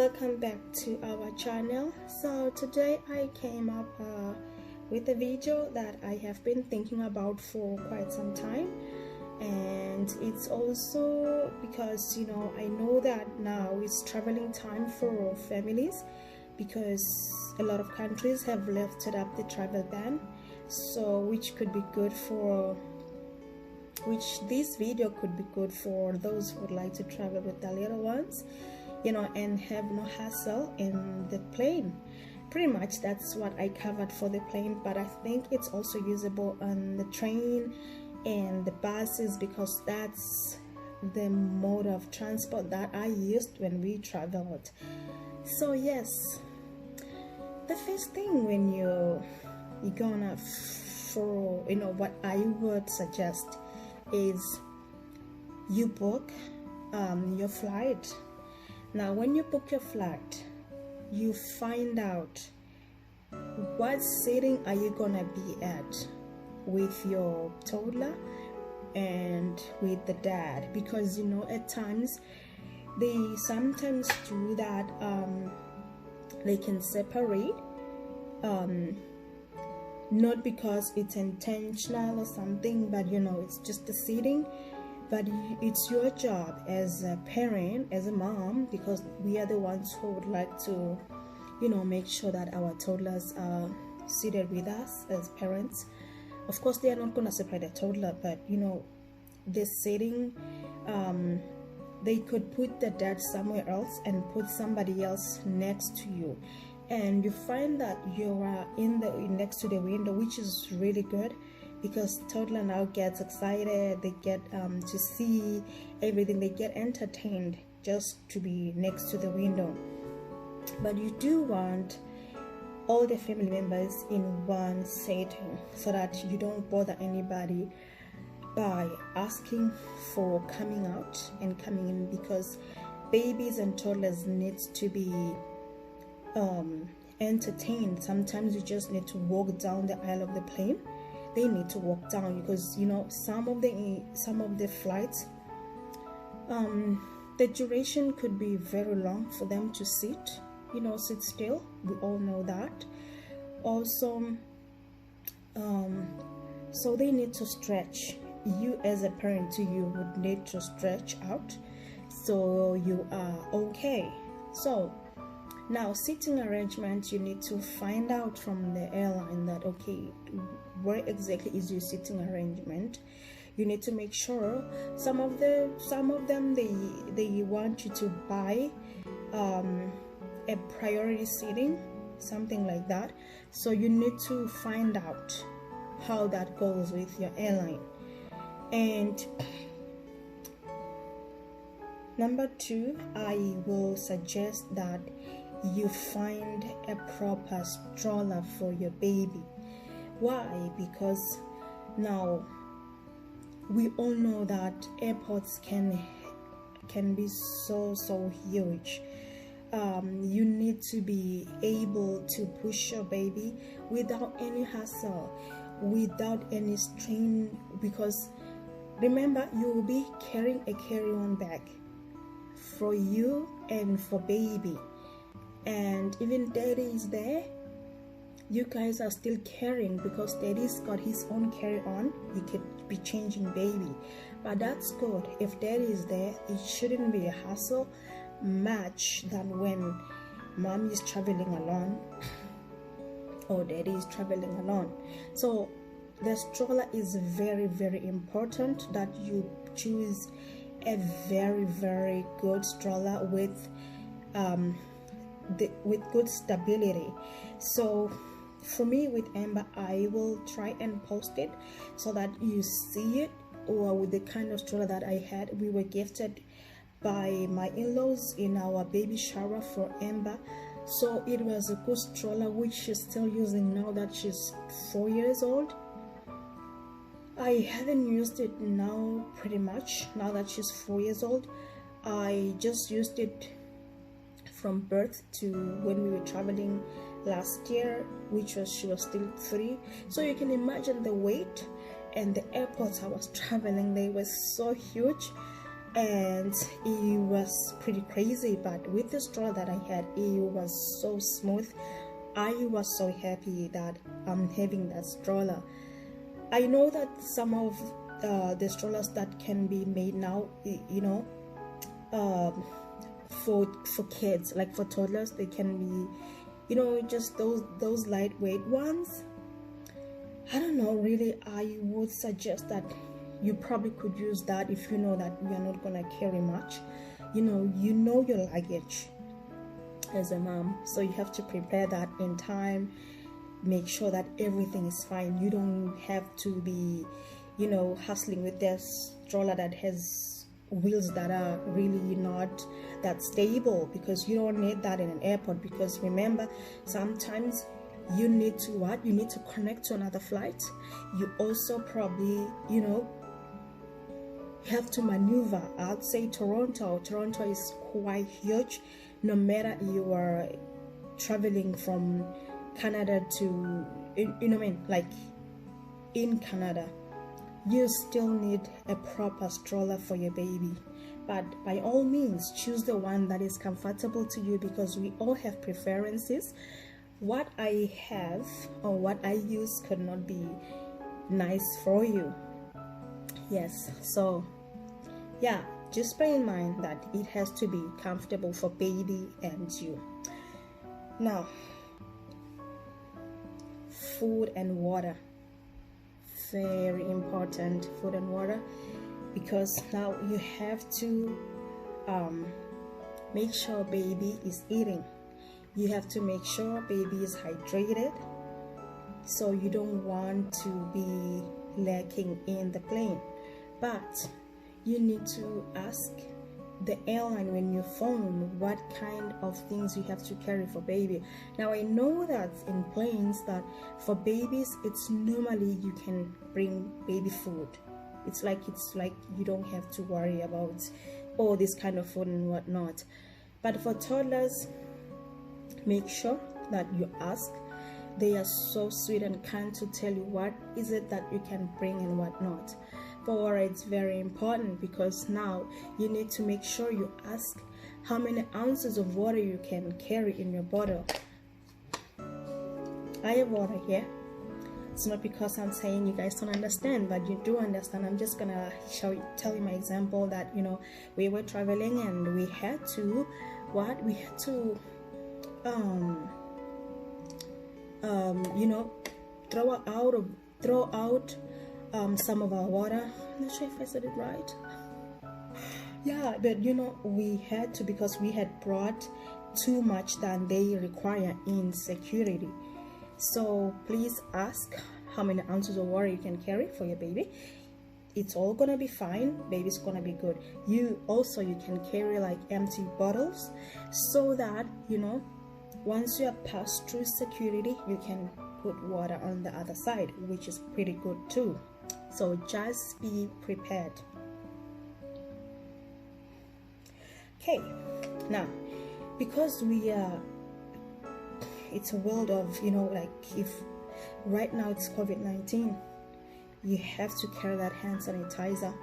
welcome back to our channel. So today I came up with a video that I have been thinking about for quite some time, and it's also because I know that now it's traveling time for families because a lot of countries have lifted up the travel ban, so which this video could be good for those who would like to travel with their little ones, and have no hassle in the plane. Pretty much that's what I covered for the plane, but I think it's also usable on the train and the buses because that's the mode of transport that I used when we traveled. So yes, the first thing when you're gonna what I would suggest is you book your flight. Now when you book your flight, you find out what seating are you gonna be at with your toddler and with the dad, because at times they sometimes do that. They can separate, not because it's intentional or something, but it's just the seating. But it's your job as a parent, as a mom, because we are the ones who would like to make sure that our toddlers are seated with us as parents. Of course they are not going to separate the toddler, but the seating, they could put the dad somewhere else and put somebody else next to you, and you find that you are next to the window, which is really good because toddler now gets excited. They get to see everything. They get entertained just to be next to the window. But you do want all the family members in one setting so that you don't bother anybody by asking for coming out and coming in, because babies and toddlers need to be entertained. Sometimes you just need to walk down the aisle of the plane. They need to walk down because some of the flights, the duration could be very long for them to sit still. We all know that. Also, so they need to stretch. You as a parent too, you would need to stretch out so you are okay. So now seating arrangement, you need to find out from the airline that where exactly is your seating arrangement. You need to make sure some of them they want you to buy a priority seating, something like that. So you need to find out how that goes with your airline. And number 2, I will suggest that you find a proper stroller for your baby. Why? Because now we all know that airports can be so huge. You need to be able to push your baby without any hassle, without any strain, because remember, you will be carrying a carry-on bag for you and for baby, and even daddy is there. You guys are still carrying because daddy's got his own carry-on. You could be changing baby, but that's good. If daddy is there, it shouldn't be a hassle much than when mom is traveling alone or daddy is traveling alone. So the stroller is very, very important that you choose a very, very good stroller with good stability. So for me with Amber, I will try and post it so that you see it, or with the kind of stroller that I had. We were gifted by my in-laws in our baby shower for Amber, so it was a good stroller which she's still using now that she's 4 years old. I haven't used it now pretty much now that she's 4 years old. I just used it from birth to when we were traveling last year, she was still 3. So you can imagine the weight, and the airports I was traveling, they were so huge. and it was pretty crazy, but with the stroller that I had, it was so smooth. I was so happy that I'm having that stroller. I know that some of the strollers that can be made now, for kids, like for toddlers, they can be, just those lightweight ones. I don't know, really. I would suggest that you probably could use that if you know that you are not gonna carry much. You know your luggage as a mom, so you have to prepare that in time. Make sure that everything is fine. You don't have to be, hustling with this stroller that has wheels that are really not that stable, because you don't need that in an airport. Because remember, sometimes you need to connect to another flight. You also probably have to maneuver. I'd say Toronto is quite huge. No matter you are traveling from Canada to like in Canada, you still need a proper stroller for your baby. But by all means, choose the one that is comfortable to you, because we all have preferences. What I have or what I use could not be nice for you. Yes, so yeah, just bear in mind that it has to be comfortable for baby and you. Now, food and water, very important. Food and water, because now you have to make sure baby is eating. You have to make sure baby is hydrated, so you don't want to be lacking in the plane. But you need to ask the airline when you phone what kind of things you have to carry for baby. Now I know that in planes, that for babies, it's normally you can bring baby food. It's like you don't have to worry about all this kind of food and whatnot. But for toddlers, make sure that you ask. They are so sweet and kind to tell you what is it that you can bring and what not. For water, it's very important, because now you need to make sure you ask how many ounces of water you can carry in your bottle. I have water here. It's not because I'm saying you guys don't understand, but you do understand. I'm just gonna tell you my example that we were traveling and we had to throw out some of our water. I'm not sure if I said it right. Yeah, but we had to, because we had brought too much than they require in security. So please ask how many ounces of water you can carry for your baby. It's all gonna be fine. Baby's gonna be good. You can carry like empty bottles, so that once you have passed through security, you can put water on the other side, which is pretty good too. So just be prepared. Okay, now, because it's a world of like, if right now it's COVID-19, you have to carry that hand sanitizer,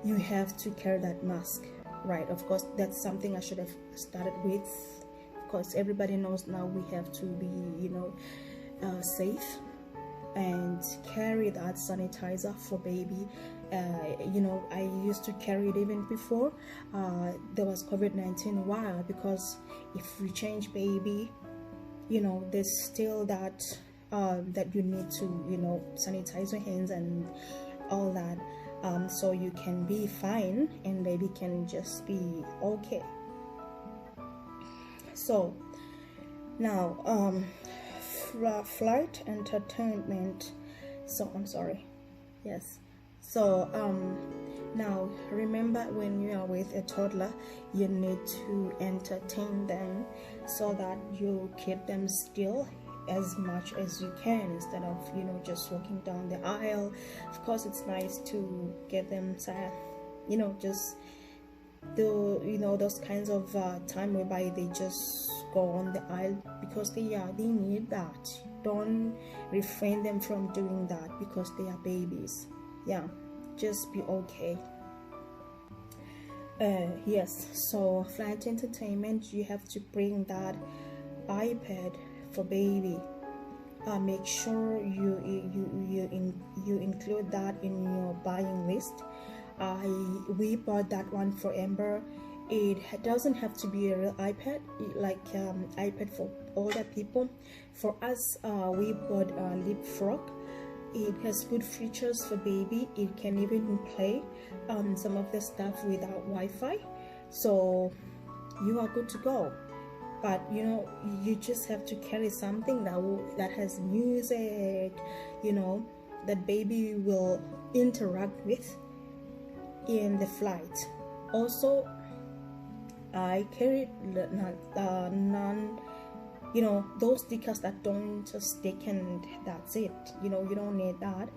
you have to carry that mask, right? Of course, that's something I should have started with, because everybody knows now we have to be safe and carry that sanitizer for baby. I used to carry it even before there was COVID-19. Why? Because if we change baby, there's still that that you need to sanitize your hands and all that, so you can be fine and baby can just be okay. So now flight entertainment. So I'm sorry. Yes. So now remember, when you are with a toddler, you need to entertain them so that you keep them still as much as you can, instead of just walking down the aisle. Of course, it's nice to get them just do those kinds of time whereby they just go on the aisle, because they need that. Don't refrain them from doing that, because they are babies. Yeah, just be okay. Yes, so flight entertainment, you have to bring that iPad for baby. Make sure you include that in your buying list. We bought that one for Amber. It doesn't have to be a real iPad, like iPad for older people. For us, we bought Leapfrog. It has good features for baby. It can even play some of the stuff without Wi-Fi, so you are good to go. But you just have to carry something that has music, that baby will interact with in the flight. Also, I carried none, those stickers that don't just stick and that's it. You don't need that.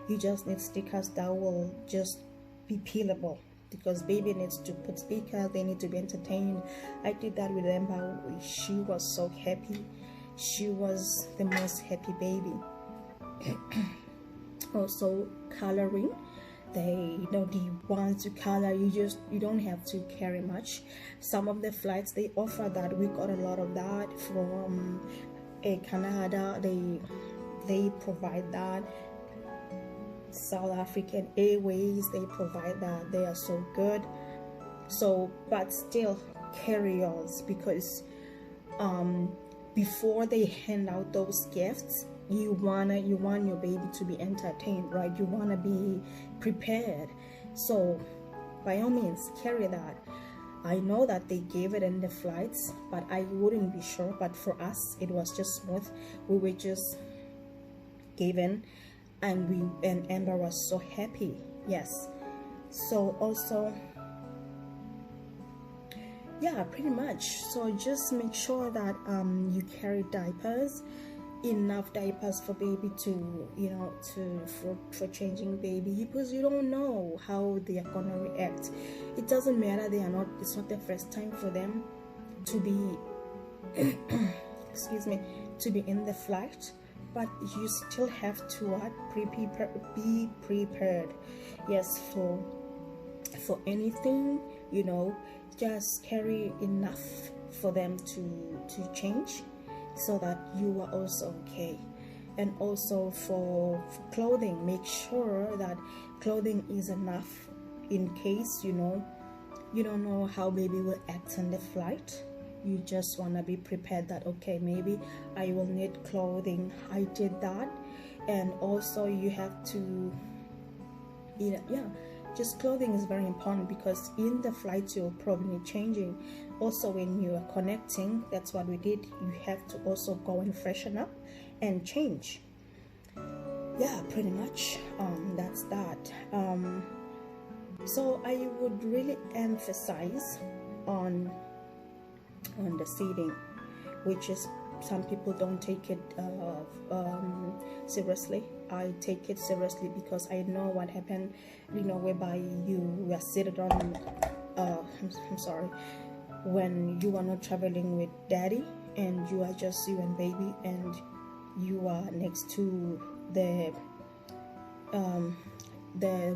You just need stickers that will just be peelable, because baby needs to put speakers, they need to be entertained. I did that with Emma. She was so happy. She was the most happy baby. Also, coloring. They want to color. You don't have to carry much. Some of the flights, they offer that. We got a lot of that from Canada. They provide that. South African Airways, they provide that. They are so good. So, but still carry yours, because before they hand out those gifts, you want your baby to be entertained, right? You want to be prepared. So by all means, carry that. I know that they gave it in the flights, but I wouldn't be sure. But for us, it was just smooth. We were just given, and Amber was so happy. Yes. So also, yeah, pretty much. So just make sure that you carry diapers, enough diapers for baby to for changing baby, because you don't know how they are gonna react. It doesn't matter, it's not the first time for them to be excuse me, to be in the flight, but you still have to be prepared. Yes, for anything, just carry enough for them to change, so that you are also okay. And also for clothing, make sure that clothing is enough, in case you don't know how baby will act on the flight. You just want to be prepared that, okay, maybe I will need clothing. I did that. And also you have to, just clothing is very important, because in the flight you're probably changing. Also, when you are connecting, that's what we did. You have to also go and freshen up and change. Yeah, pretty much. That's that. So I would really emphasize on the seating, which is, some people don't take it seriously. I take it seriously, because I know what happened, whereby you were seated on I'm sorry, when you are not traveling with daddy, and you are just you and baby, and you are next to the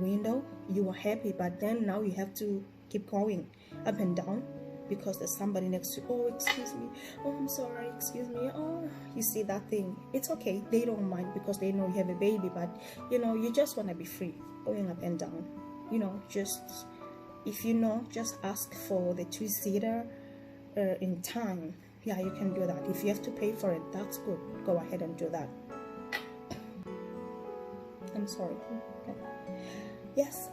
window. You are happy, but then now you have to keep going up and down, because there's somebody next to you. Oh, excuse me. Oh, I'm sorry. Excuse me. Oh, you see that thing. It's okay. They don't mind, because they know you have a baby, but you just want to be free going up and down. Just, if just ask for the 2-seater in time. Yeah, you can do that. If you have to pay for it, that's good. Go ahead and do that. I'm sorry. Okay. Yes.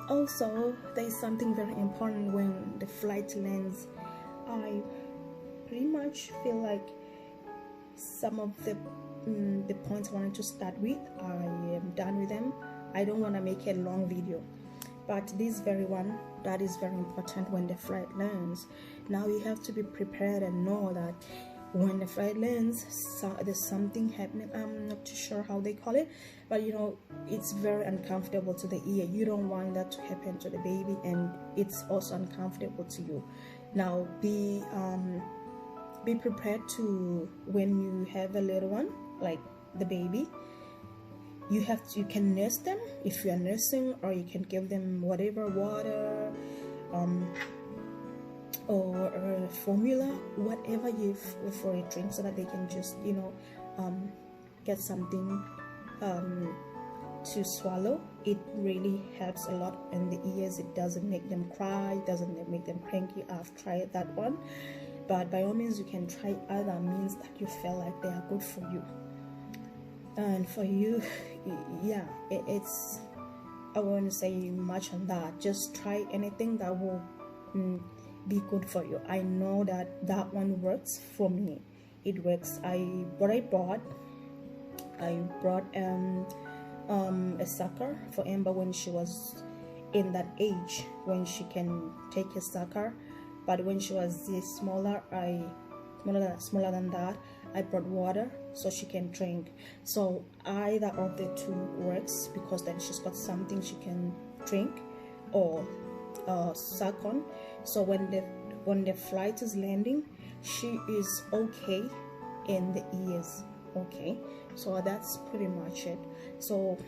Also, there's something very important when the flight lands. I pretty much feel like some of the points I wanted to start with, I am done with them. I don't want to make a long video, but this very one, that is very important when the flight lands. Now you have to be prepared and know that when the flight lands, there's something happening. I'm not too sure how they call it, but it's very uncomfortable to the ear. You don't want that to happen to the baby, and it's also uncomfortable to you. Now be prepared to, when you have a little one like the baby, you can nurse them if you are nursing, or you can give them whatever water, or formula, whatever you for a drink, so that they can just get something to swallow. It really helps a lot in the ears. It doesn't make them cry, it doesn't make them cranky. I've tried that one, but by all means you can try other means that you feel like they are good for you. And for you, yeah, it's, I won't say much on that. Just try anything that will be good for you. I know that one works for me. It works. I brought a sucker for Amber when she was in that age when she can take a sucker, but when she was smaller than that, I brought water so she can drink. So either of the two works, because then she's got something she can drink or suck on. So when the flight is landing, she is okay in the ears. Okay, so that's pretty much it. So